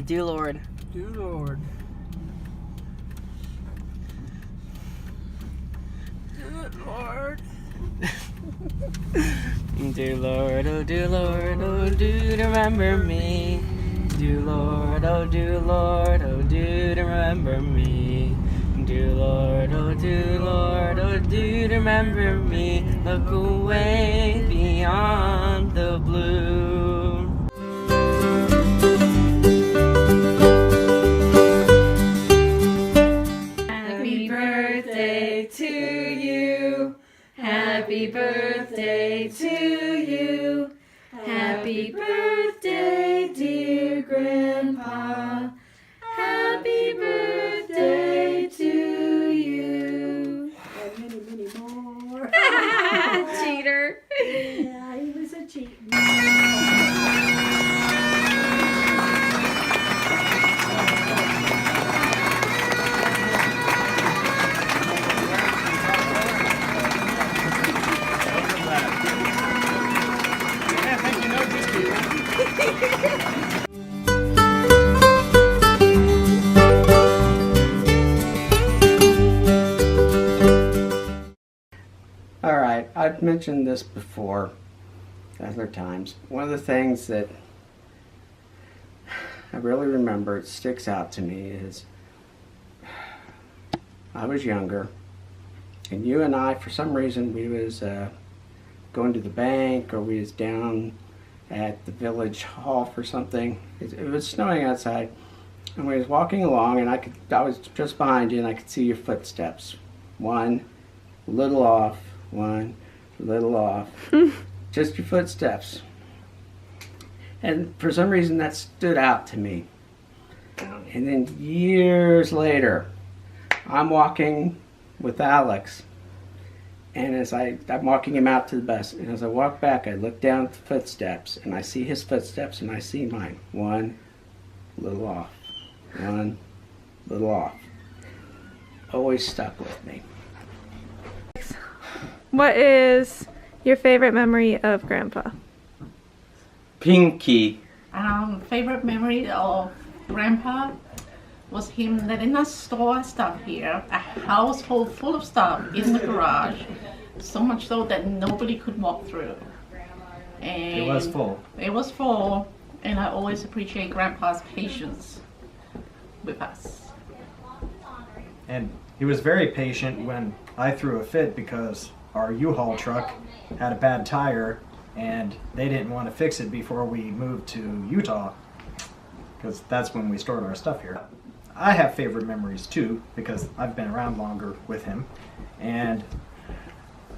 Dear Lord. Dear Lord. Dear Lord. Dear Lord, oh dear Lord, oh do remember me. Dear Lord, oh dear Lord, oh do remember me. Dear Lord, oh dear Lord, oh do remember me. Look away beyond the blue. Happy birthday to you. Happy birthday to you. Happy birthday, dear Grandpa. Happy birthday to you. And many more. Cheater. Yeah, he was a cheat. Alright, I've mentioned this before, other times. One of the things that I really remember, it sticks out to me, is I was younger, and you and I, for some reason, we was going to the bank, or we was down at the village hall for something. It was snowing outside, and we was walking along, and I was just behind you, and I could see your footsteps. One, little off, one, little off. Just your footsteps. And for some reason that stood out to me. And then years later, I'm walking with Alex, and as I'm walking him out to the bus, and as I walk back, I look down at the footsteps, and I see his footsteps, and I see mine. One, little off. One, little off. Always stuck with me. What is your favorite memory of Grandpa? Pinky. Favorite memory of Grandpa was him letting us store our stuff here, a household full of stuff in the garage, so much so that nobody could walk through. And It was full. It was full, and I always appreciate Grandpa's patience with us. And he was very patient when I threw a fit because our U-Haul truck had a bad tire and they didn't want to fix it before we moved to Utah, because that's when we stored our stuff here. I have favorite memories too because I've been around longer with him, and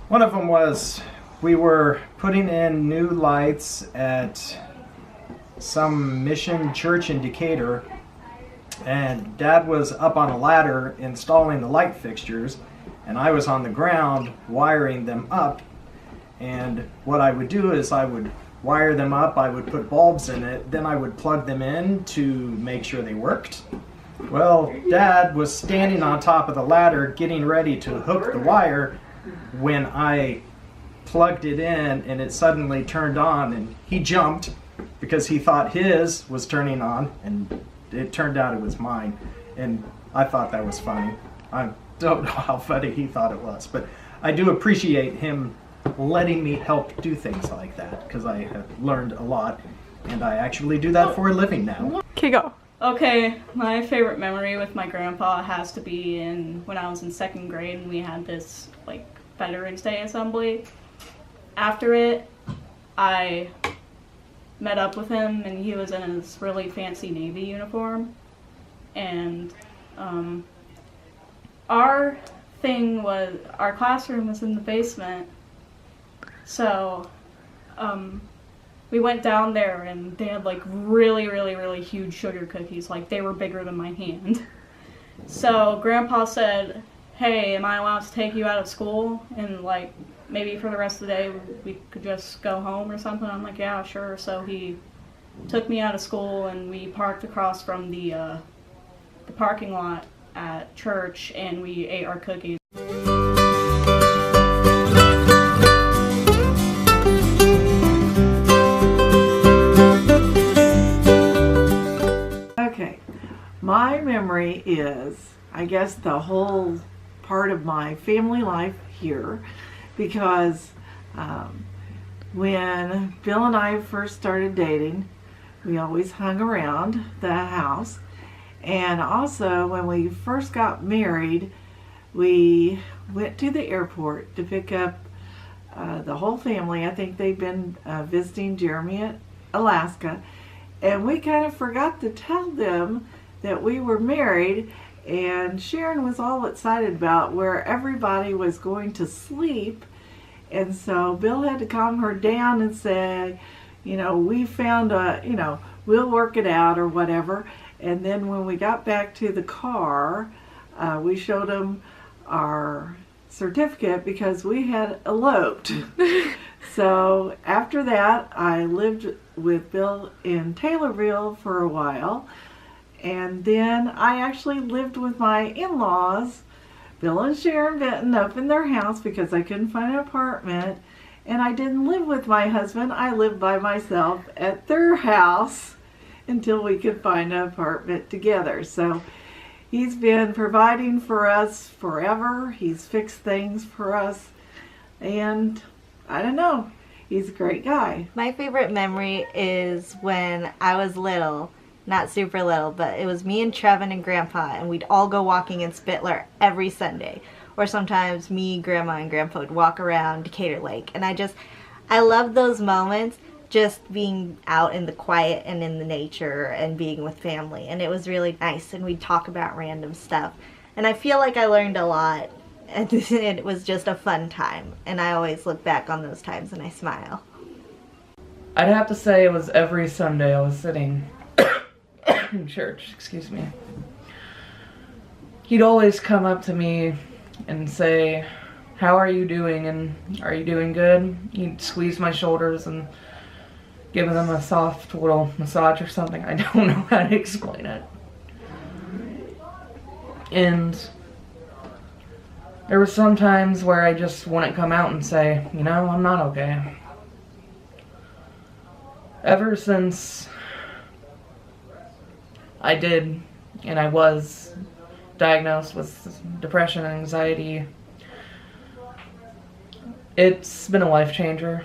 one of them was we were putting in new lights at some mission church in Decatur, and Dad was up on a ladder installing the light fixtures, and I was on the ground wiring them up. And what I would do is I would wire them up, I would put bulbs in it, then I would plug them in to make sure they worked. Well, Dad was standing on top of the ladder getting ready to hook the wire when I plugged it in, and it suddenly turned on, and he jumped because he thought his was turning on, and it turned out it was mine. And I thought that was funny. I don't know how funny he thought it was, but I do appreciate him letting me help do things like that, because I have learned a lot, and I actually do that for a living now. Okay, go. Okay, my favorite memory with my grandpa has to be when I was in 2nd grade and we had this like Veterans Day assembly. After it, I met up with him and he was in his really fancy Navy uniform, and our classroom was in the basement, so we went down there and they had like really huge sugar cookies, like they were bigger than my hand. So Grandpa said, hey, am I allowed to take you out of school and like maybe for the rest of the day we could just go home or something? I'm like, yeah, sure. So he took me out of school and we parked across from the parking lot at church and we ate our cookies. my memory is, I guess, the whole part of my family life here, because when Bill and I first started dating, we always hung around the house. And also, when we first got married, we went to the airport to pick up the whole family. I think they'd been visiting Jeremy at Alaska. And we kind of forgot to tell them that we were married. And Sharon was all excited about where everybody was going to sleep. And so Bill had to calm her down and say, you know, we found a, you know, we'll work it out or whatever. And then when we got back to the car, we showed him our certificate because we had eloped. So after that, I lived with Bill in Taylorville for a while. And then I actually lived with my in-laws, Bill and Sharon Benton, up in their house because I couldn't find an apartment. And I didn't live with my husband. I lived by myself at their house until we could find an apartment together. So he's been providing for us forever. He's fixed things for us. And I don't know, he's a great guy. My favorite memory is when I was little, not super little, but it was me and Trevin and Grandpa, and we'd all go walking in Spittler every Sunday. Or sometimes me, Grandma, and Grandpa would walk around Decatur Lake. And I love those moments, just being out in the quiet and in the nature and being with family. And it was really nice, and we'd talk about random stuff. And I feel like I learned a lot, and it was just a fun time. And I always look back on those times and I smile. I'd have to say it was every Sunday I was sitting in church, excuse me. He'd always come up to me and say, how are you doing, and are you doing good? He'd squeeze my shoulders and give them a soft little massage or something. I don't know how to explain it. And there were some times where I just wouldn't come out and say, you know, I'm not okay. Ever since I did, and I was diagnosed with depression and anxiety, it's been a life changer.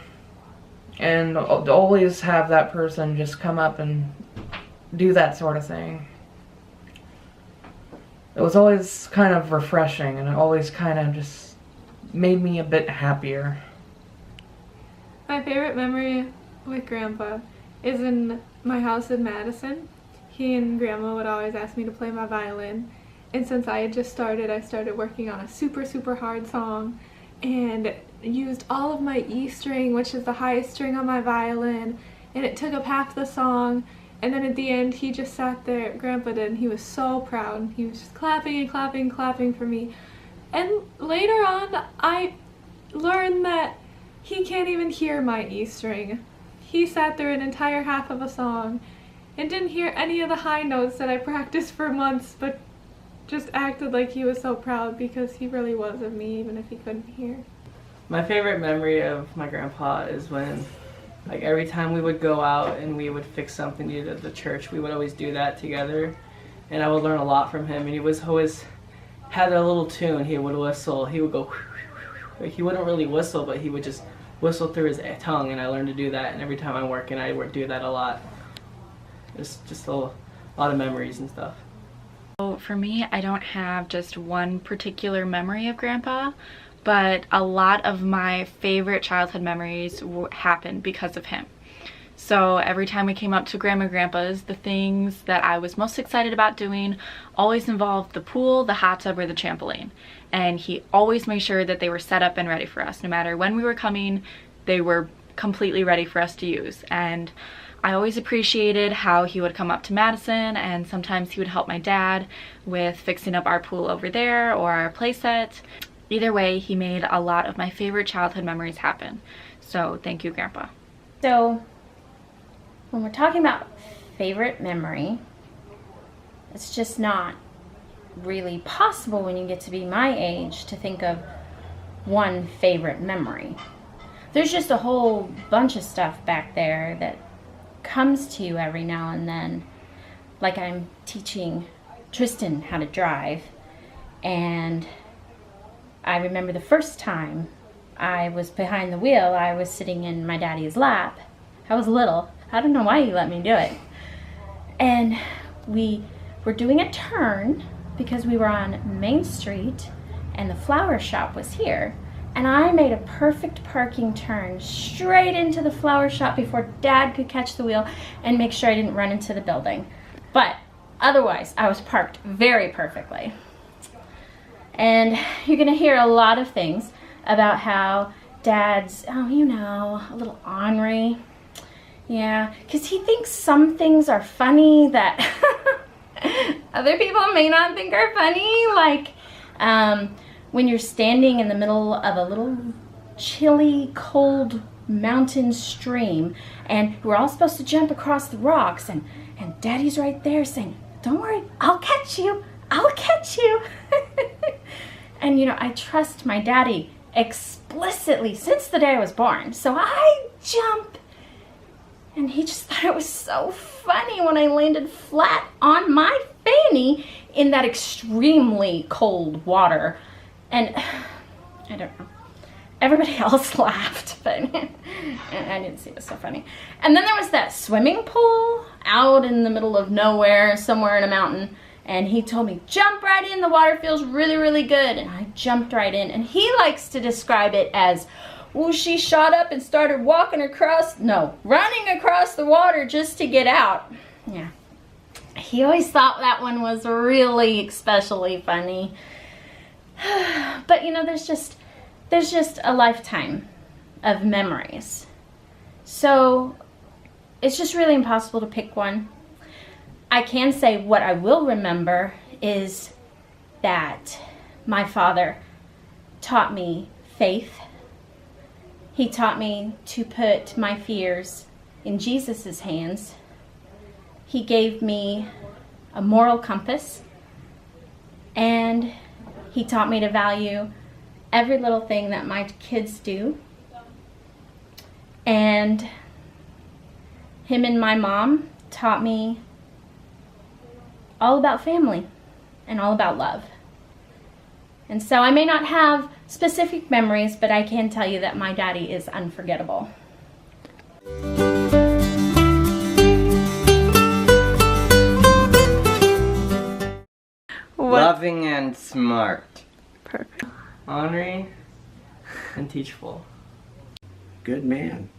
And I'll always have that person just come up and do that sort of thing. It was always kind of refreshing, and it always kind of just made me a bit happier. My favorite memory with Grandpa is in my house in Madison. He and Grandma would always ask me to play my violin, and since I had just started, I started working on a super hard song and used all of my E string, which is the highest string on my violin, and it took up half the song. And then at the end, he just sat there, Grandpa did, and he was so proud. He was just clapping and clapping and clapping for me. And later on, I learned that he can't even hear my E string. He sat there an entire half of a song and didn't hear any of the high notes that I practiced for months, but just acted like he was so proud because he really was of me, even if he couldn't hear. My favorite memory of my grandpa is when, like, every time we would go out and we would fix something needed at the church, we would always do that together. And I would learn a lot from him. And he was always had a little tune. He would whistle. He would go, like, he wouldn't really whistle, but he would just whistle through his tongue. And I learned to do that. And every time I'm working, I would do that a lot. It's just a lot of memories and stuff. So for me, I don't have just one particular memory of Grandpa, but a lot of my favorite childhood memories happened because of him. So every time we came up to Grandma and Grandpa's, the things that I was most excited about doing always involved the pool, the hot tub, or the trampoline. And he always made sure that they were set up and ready for us. No matter when we were coming, they were completely ready for us to use. And I always appreciated how he would come up to Madison, and sometimes he would help my dad with fixing up our pool over there or our play set. Either way, he made a lot of my favorite childhood memories happen. So thank you, Grandpa. So when we're talking about favorite memory, it's just not really possible when you get to be my age to think of one favorite memory. There's just a whole bunch of stuff back there that comes to you every now and then. Like I'm teaching Tristan how to drive. And I remember the first time I was behind the wheel, I was sitting in my daddy's lap. I was little. I don't know why he let me do it. And we were doing a turn because we were on Main Street and the flower shop was here. And I made a perfect parking turn straight into the flower shop before Dad could catch the wheel and make sure I didn't run into the building. But otherwise, I was parked very perfectly. And you're gonna hear a lot of things about how Dad's, oh, you know, a little ornery. Yeah, because he thinks some things are funny that other people may not think are funny. Like when you're standing in the middle of a little chilly, cold mountain stream and we're all supposed to jump across the rocks and Daddy's right there saying, don't worry, I'll catch you, I'll catch you. And you know, I trust my daddy explicitly since the day I was born. So I jump and he just thought it was so funny when I landed flat on my fanny in that extremely cold water. And I don't know, everybody else laughed, but I didn't see it was so funny. And then there was that swimming pool out in the middle of nowhere, somewhere in a mountain. And he told me, jump right in, the water feels really, really good. And I jumped right in. And he likes to describe it as, well, she shot up and started walking across, no, running across the water just to get out. Yeah. He always thought that one was really especially funny. But you know, there's just a lifetime of memories. So it's just really impossible to pick one. I can say what I will remember is that my father taught me faith. He taught me to put my fears in Jesus' hands. He gave me a moral compass, and he taught me to value every little thing that my kids do. And him and my mom taught me all about family and all about love. And so I may not have specific memories, but I can tell you that my daddy is unforgettable. Loving and smart. Perfect. Ornery and teachable. Good man.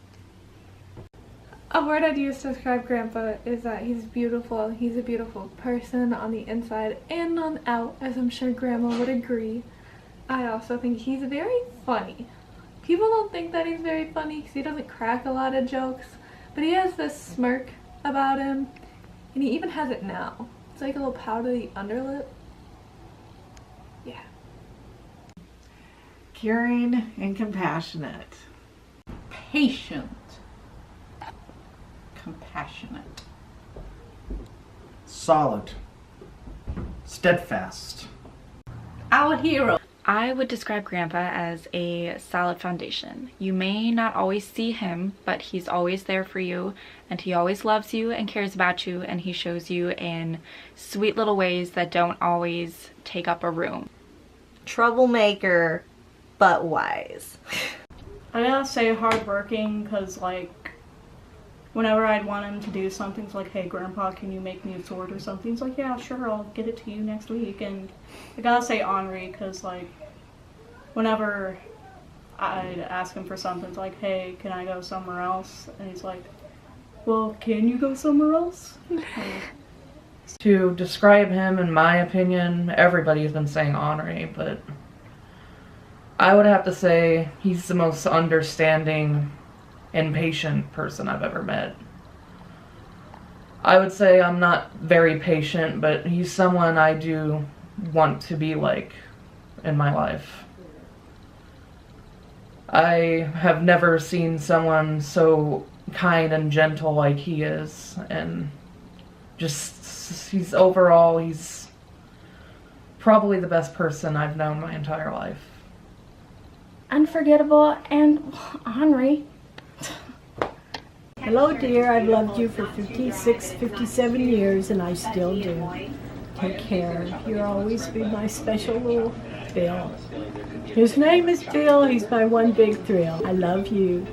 A word I'd use to describe Grandpa is that he's beautiful. He's a beautiful person on the inside and on the out, as I'm sure Grandma would agree. I also think he's very funny. People don't think that he's very funny because he doesn't crack a lot of jokes, but he has this smirk about him, and he even has it now. It's like a little pout of the underlip. Yeah. Caring and compassionate. Patient. Compassionate. Solid. Steadfast. Our hero. I would describe Grandpa as a solid foundation. You may not always see him, but he's always there for you, and he always loves you and cares about you, and he shows you in sweet little ways that don't always take up a room. Troublemaker, but wise. I gotta say hardworking, because like whenever I'd want him to do something, it's like, hey Grandpa, can you make me a sword or something? He's like, yeah, sure, I'll get it to you next week. And I gotta say ornery, because like whenever I'd ask him for something, it's like, hey, can I go somewhere else? And he's like, well, can you go somewhere else? To describe him, in my opinion, everybody's been saying ornery, but I would have to say he's the most understanding and patient person I've ever met. I would say I'm not very patient, but he's someone I do want to be like in my life. I have never seen someone so kind and gentle like he is, and he's probably the best person I've known my entire life. Unforgettable and ornery. Hello, dear. I've loved you for 56, 57 years, and I still do. Take care. You'll always be my special little Bill. His name is Bill. He's my one big thrill. I love you.